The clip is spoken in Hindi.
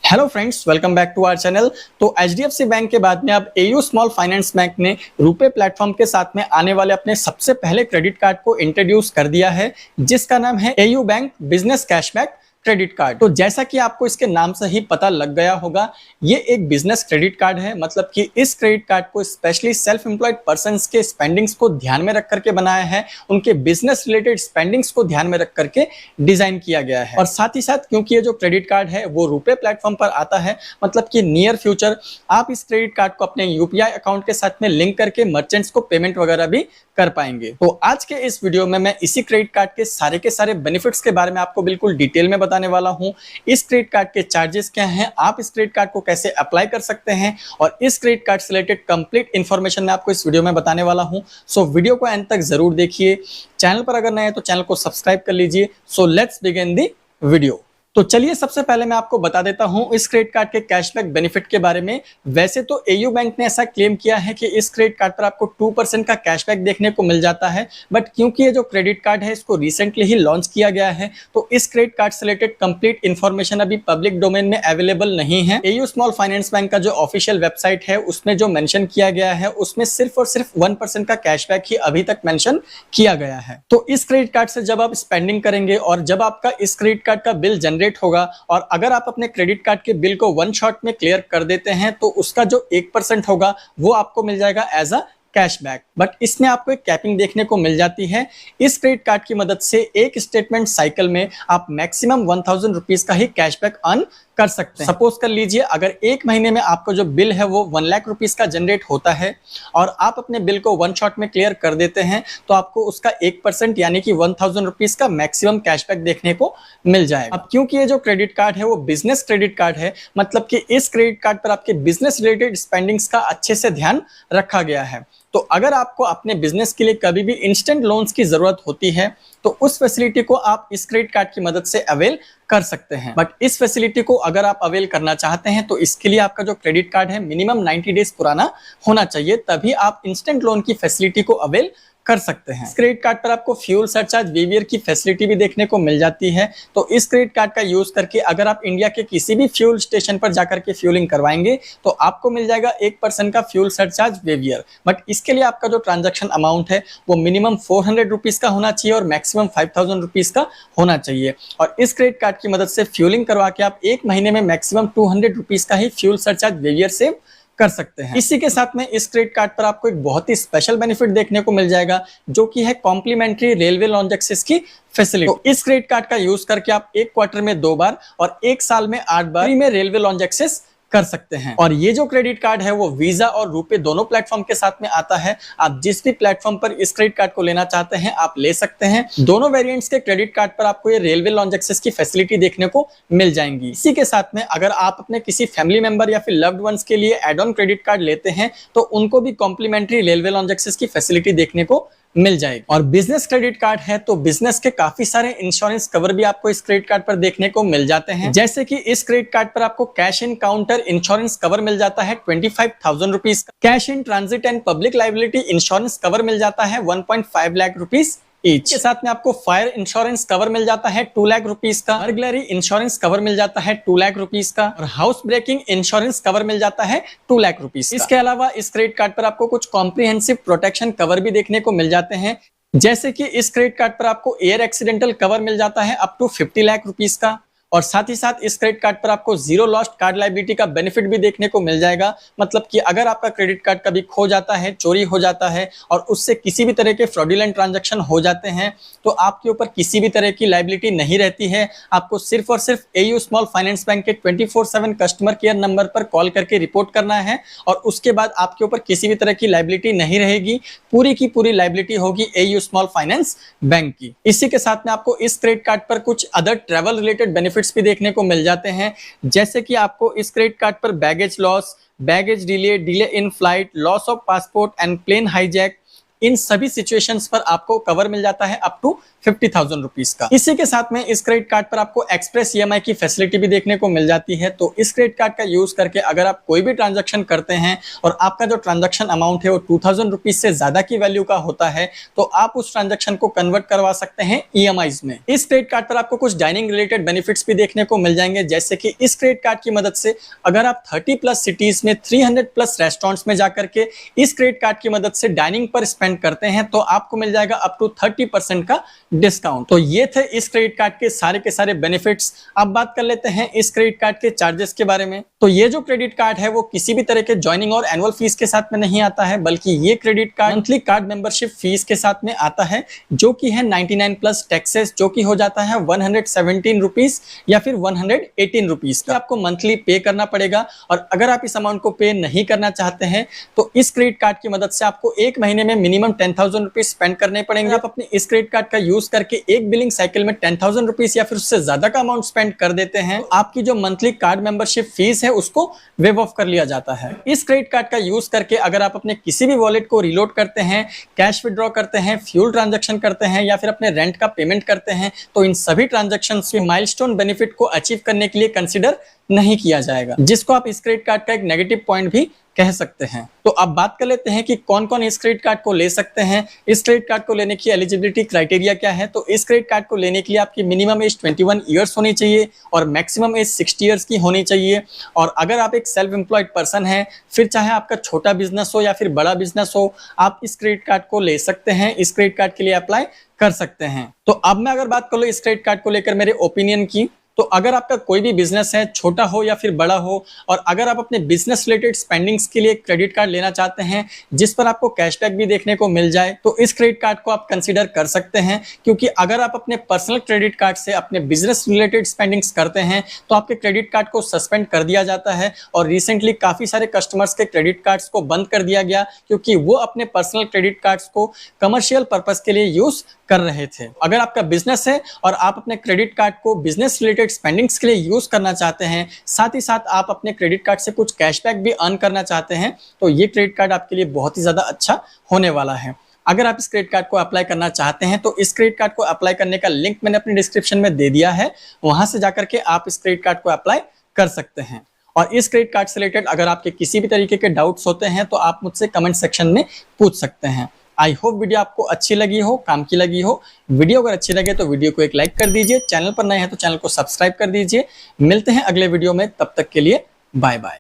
Hello friends, welcome back to our channel. तो एचडीएफसी बैंक के बाद में अब एयू स्मॉल फाइनेंस बैंक ने रुपे प्लेटफॉर्म के साथ में आने वाले अपने सबसे पहले क्रेडिट कार्ड को इंट्रोड्यूस कर दिया है, जिसका नाम है AU bank business cashback credit card. तो जैसा कि आपको इसके नाम से ही पता लग गया होगा, ये एक बिजनेस क्रेडिट कार्ड है। मतलब कि इस क्रेडिट कार्ड को स्पेशली सेल्फ एम्प्लॉयड पर्संस के स्पेंडिंग्स को ध्यान में रख करके बनाया है, उनके बिजनेस रिलेटेड स्पेंडिंग्स को ध्यान में रख करके डिजाइन किया गया है। और साथ ही साथ क्योंकि ये जो क्रेडिट कार्ड है वो रुपे प्लेटफॉर्म पर आता है, मतलब कि नियर फ्यूचर आप इस क्रेडिट कार्ड को अपने यूपीआई अकाउंट के साथ में लिंक करके मर्चेंट्स को पेमेंट वगैरह भी कर पाएंगे। तो आज के इस वीडियो में मैं इसी क्रेडिट कार्ड के सारे बेनिफिट्स के बारे में आपको बिल्कुल डिटेल में बताने वाला हूं। इस क्रेडिट कार्ड के चार्जेस क्या हैं, आप इस क्रेडिट कार्ड को कैसे अप्लाई कर सकते हैं, और इस क्रेडिट कार्ड से रिलेटेड कंप्लीट इंफॉर्मेशन मैं आपको इस वीडियो में बताने वाला हूं। सो वीडियो को एंड तक जरूर देखिए। चैनल पर अगर नए हैं तो चैनल को सब्सक्राइब कर लीजिए। So let's begin the video. तो चलिए सबसे पहले मैं आपको बता देता हूं इस क्रेडिट कार्ड के कैशबैक बेनिफिट के बारे में। वैसे तो एयू बैंक ने ऐसा क्लेम किया है कि इस क्रेडिट कार्ड पर आपको 2% का कैशबैक देखने को मिल जाता है, बट क्योंकि ये जो क्रेडिट कार्ड है इसको रिसेंटली ही लॉन्च किया गया है, तो इस क्रेडिट कार्ड से रिलेटेड कंप्लीट इन्फॉर्मेशन अभी पब्लिक डोमेन में अवेलेबल नहीं है। एयू स्मॉल फाइनेंस बैंक का जो ऑफिशियल वेबसाइट है उसमें जो मेंशन किया गया है उसमें सिर्फ और सिर्फ 1% का कैशबैक ही अभी तक मेंशन किया गया है। तो इस क्रेडिट कार्ड से जब आप स्पेंडिंग करेंगे और जब आपका इस क्रेडिट कार्ड का बिल जनरेट होगा, और अगर आप अपने क्रेडिट कार्ड के बिल को वन शॉट में क्लियर कर देते हैं, तो उसका जो 1% होगा वो आपको मिल जाएगा एज अ कैशबैक। बट इसमें आपको एक कैपिंग देखने को मिल जाती है। इस क्रेडिट कार्ड की मदद से एक स्टेटमेंट साइकिल में आप मैक्सिमम 1000 रुपीज का ही कैशबैक अर्न कर सकते हैं। सपोज कर लीजिए अगर एक महीने में आपका जो बिल है वो 1 लाख रुपीज का जनरेट होता है और आप अपने बिल को वन शॉट में क्लियर कर देते हैं, तो आपको उसका 1% यानी कि 1000 रुपीज का मैक्सिमम कैशबैक देखने को मिल जाएगा। अब क्योंकि ये जो क्रेडिट कार्ड है वो बिजनेस क्रेडिट कार्ड है, मतलब कि इस क्रेडिट कार्ड पर आपके बिजनेस रिलेटेड स्पेंडिंग्स का अच्छे से ध्यान रखा गया है। तो अगर आपको अपने बिजनेस के लिए कभी भी इंस्टेंट लोन्स की जरूरत होती है, तो उस फैसिलिटी को आप इस क्रेडिट कार्ड की मदद से अवेल कर सकते हैं। बट इस फैसिलिटी को अगर आप अवेल करना चाहते हैं तो इसके लिए आपका जो क्रेडिट कार्ड है मिनिमम 90 डेज पुराना होना चाहिए, तभी आप इंस्टेंट लोन की फैसिलिटी को अवेल कर सकते हैं। इस क्रेडिट कार्ड पर आपको फ्यूल सरचार्ज वेवियर की फैसिलिटी भी देखने को मिल जाती है। तो इस क्रेडिट कार्ड का यूज करके अगर आप इंडिया के किसी भी फ्यूल स्टेशन पर जाकर के फ्यूलिंग करवाएंगे तो आपको मिल जाएगा 1% का फ्यूल सरचार्ज वेवियर। बट इसके लिए आपका जो ट्रांजैक्शन अमाउंट है वो मिनिमम 400 रुपीज का होना चाहिए और मैक्सिमम 5000 रुपीज का होना चाहिए। और इस क्रेडिट कार्ड की मदद से फ्यूलिंग करवा के आप एक महीने में मैक्सिमम 200 रुपीज का ही फ्यूल सरचार्ज वेवियर सेव कर सकते हैं। इसी के साथ में इस क्रेडिट कार्ड पर आपको एक बहुत ही स्पेशल बेनिफिट देखने को मिल जाएगा, जो कि है कॉम्प्लीमेंट्री रेलवे लॉन्ज एक्सेस की फैसिलिटी। तो इस क्रेडिट कार्ड का यूज करके आप एक क्वार्टर में 2 बार और एक साल में 8 बार फ्री में रेलवे लॉन्ज एक्सेस कर सकते हैं। और ये जो क्रेडिट कार्ड है वो वीजा और रुपे दोनों प्लेटफॉर्म के साथ में आता है। आप जिस भी प्लेटफॉर्म पर इस क्रेडिट कार्ड को लेना चाहते हैं आप ले सकते हैं। दोनों वेरिएंट्स के क्रेडिट कार्ड पर आपको ये रेलवे लॉन्ज एक्सेस की फैसिलिटी देखने को मिल जाएंगी। इसी के साथ में अगर आप अपने किसी फैमिली मेंबर या फिर लव्ड वंस के लिए एड ऑन क्रेडिट कार्ड लेते हैं तो उनको भी कॉम्प्लीमेंट्री रेलवे लॉन्ज एक्सेस की फैसिलिटी देखने को मिल जाएगी। और बिजनेस क्रेडिट कार्ड है तो बिजनेस के काफी सारे इंश्योरेंस कवर भी आपको इस क्रेडिट कार्ड पर देखने को मिल जाते हैं। जैसे कि इस क्रेडिट कार्ड पर आपको cash in counter insurance cover मिल जाता है 25,000 रुपीज का, cash in transit and public liability insurance cover मिल जाता है 1.5 लाख रुपीज ईच के साथ में आपको फायर इंश्योरेंस कवर मिल जाता है 2 लाख रुपीज का, बर्गलरी इंश्योरेंस कवर मिल जाता है 2 लाख रुपीज का, और हाउस ब्रेकिंग इंश्योरेंस कवर मिल जाता है 2 लाख रुपीज। इसके अलावा इस क्रेडिट कार्ड पर आपको कुछ कॉम्प्रिहेंसिव प्रोटेक्शन कवर भी देखने को मिल जाते हैं, जैसे कि इस क्रेडिट कार्ड पर आपको एयर एक्सीडेंटल कवर मिल जाता है अप टू 50 लाख रुपीज का, और साथ ही साथ इस क्रेडिट कार्ड पर आपको जीरो लॉस्ट कार्ड लायबिलिटी का बेनिफिट भी देखने को मिल जाएगा। मतलब कि अगर आपका क्रेडिट कार्ड कभी खो जाता है, चोरी हो जाता है और उससे किसी भी तरह के फ्रॉडुलेंट ट्रांजैक्शन हो जाते हैं, तो आपके ऊपर किसी भी तरह की लायबिलिटी नहीं रहती है। आपको सिर्फ और सिर्फ एयू स्मॉल फाइनेंस बैंक के 24/7 कस्टमर केयर नंबर पर कॉल करके रिपोर्ट करना है और उसके बाद आपके ऊपर किसी भी तरह की लायबिलिटी नहीं रहेगी। पूरी की पूरी लायबिलिटी होगी एयू स्मॉल फाइनेंस बैंक की। इसी के साथ में आपको इस क्रेडिट कार्ड पर कुछ अदर ट्रैवल रिलेटेड बेनिफिट्स भी देखने को मिल जाते हैं, जैसे कि आपको इस क्रेडिट कार्ड पर baggage loss, baggage delay in flight, loss of passport and plane hijack, इन सभी सिचुएशंस पर आपको कवर मिल जाता है अप टू 50,000 रुपीज का। इसी के साथ में इस क्रेडिट कार्ड पर आपको एक्सप्रेस ईएमआई की फैसिलिटी भी देखने को मिल जाती है। तो इस क्रेडिट कार्ड का यूज करके अगर आप कोई भी ट्रांजैक्शन करते हैं और आपका जो ट्रांजैक्शन अमाउंट है वो 2000 रुपीज से ज्यादा की वैल्यू का होता है तो आप उस ट्रांजैक्शन को कन्वर्ट करवा सकते हैं ईएमआईज में। इस क्रेडिट कार्ड पर आपको कुछ डाइनिंग रिलेटेड बेनिफिट्स भी देखने को मिल जाएंगे, जैसे कि इस क्रेडिट कार्ड की मदद से अगर आप 30+ सिटीज में 300+ रेस्टोरेंट्स में जाकर के इस क्रेडिट कार्ड की मदद से डाइनिंग पर स्पेंड करते हैं तो आपको मिल जाएगा अप टू 30% का डिस्काउंट। तो ये थे इस क्रेडिट कार्ड के सारे बेनिफिट्स। अब बात कर लेते हैं इस क्रेडिट कार्ड के चार्जेस के बारे में। तो ये जो क्रेडिट कार्ड है वो किसी भी तरह के ज्वाइनिंग और एनुअल फीस के साथ में नहीं आता है, बल्कि ये credit card monthly card membership fees के साथ में आता है, जो कि है 99+ टैक्सेस, जो कि हो जाता है 117 रुपीज या फिर 118 रुपीज का आपको मंथली पे करना पड़ेगा। और अगर आप इस अमाउंट को पे नहीं करना चाहते हैं तो इस क्रेडिट कार्ड की मदद से आपको एक महीने में मिनिमम 10,000 रुपीज स्पेंड करने पड़ेंगे। आप अपने इस क्रेडिट कार्ड का यूज करके एक बिलिंग साइकिल में 10,000 रुपीज या फिर उससे ज्यादा का अमाउंट स्पेंड कर देते हैं तो आपकी जो मंथली कार्ड मेंबरशिप फीस है उसको वेव ऑफ कर लिया जाता है। इस क्रेडिट कार्ड का यूज करके अगर आप अपने किसी भी वॉलेट को रिलोड करते हैं, कैश विड्रॉ करते हैं, फ्यूल ट्रांजैक्शन करते हैं या फिर अपने रेंट का पेमेंट करते हैं तो इन सभी ट्रांजैक्शंस के माइलस्टोन बेनिफिट को अचीव करने के लिए कंसीडर नहीं किया जाएगा, जिसको आप इस क्रेडिट कार्ड का एक नेगेटिव पॉइंट भी कह सकते हैं। तो अब बात कर लेते हैं कि कौन कौन इस क्रेडिट कार्ड को ले सकते हैं। इस क्रेडिट कार्ड को लेने की एलिजिबिलिटी क्राइटेरिया क्या है। तो इस क्रेडिट कार्ड को लेने के लिए आपकी मिनिमम एज 21 ईयर्स होनी चाहिए और मैक्सिमम एज 60 ईयर्स की होनी चाहिए। और अगर आप एक सेल्फ एम्प्लॉयड पर्सन हैं, फिर चाहे आपका छोटा बिजनेस हो या फिर बड़ा बिजनेस हो, आप इस क्रेडिट कार्ड को ले सकते हैं, इस क्रेडिट कार्ड के लिए अप्लाई कर सकते हैं। तो अब मैं अगर बात कर लूँ इस क्रेडिट कार्ड को लेकर मेरे ओपिनियन की, तो अगर आपका कोई भी बिजनेस है, छोटा हो या फिर बड़ा हो, और अगर आप अपने बिजनेस रिलेटेड स्पेंडिंग्स के लिए क्रेडिट कार्ड लेना चाहते हैं जिस पर आपको कैशबैक भी देखने को मिल जाए, तो इस क्रेडिट कार्ड को आप कंसीडर कर सकते हैं। क्योंकि अगर आप अपने पर्सनल क्रेडिट कार्ड से अपने बिजनेस रिलेटेड स्पेंडिंग्स करते हैं तो आपके क्रेडिट कार्ड को सस्पेंड कर दिया जाता है। और रिसेंटली काफी सारे कस्टमर्स के क्रेडिट कार्ड्स को बंद कर दिया गया क्योंकि वो अपने पर्सनल क्रेडिट कार्ड्स को कमर्शियल पर्पस के लिए यूज कर रहे थे। अगर आपका बिजनेस है और आप अपने क्रेडिट कार्ड को बिजनेस रिलेटेड स्पेंडिंग्स के लिए यूज करना चाहते हैं, साथ ही साथ आप अपने क्रेडिट कार्ड से कुछ कैशबैक भी अर्न करना चाहते हैं, तो ये क्रेडिट कार्ड आपके लिए बहुत ही ज्यादा अच्छा होने वाला है। अगर आप इस क्रेडिट कार्ड को अप्लाई करना चाहते हैं तो इस क्रेडिट कार्ड को अप्लाई करने का लिंक मैंने अपनी डिस्क्रिप्शन में दे दिया है, वहां से जाकर के आप इस क्रेडिट कार्ड को अप्लाई कर सकते हैं। और इस क्रेडिट कार्ड से रिलेटेड अगर आपके किसी भी तरीके के डाउट्स होते हैं तो आप मुझसे कमेंट सेक्शन में पूछ सकते हैं। आई होप वीडियो आपको अच्छी लगी हो, काम की लगी हो। वीडियो अगर अच्छी लगे तो वीडियो को एक लाइक कर दीजिए, चैनल पर नए हैं तो चैनल को सब्सक्राइब कर दीजिए। मिलते हैं अगले वीडियो में, तब तक के लिए बाय बाय।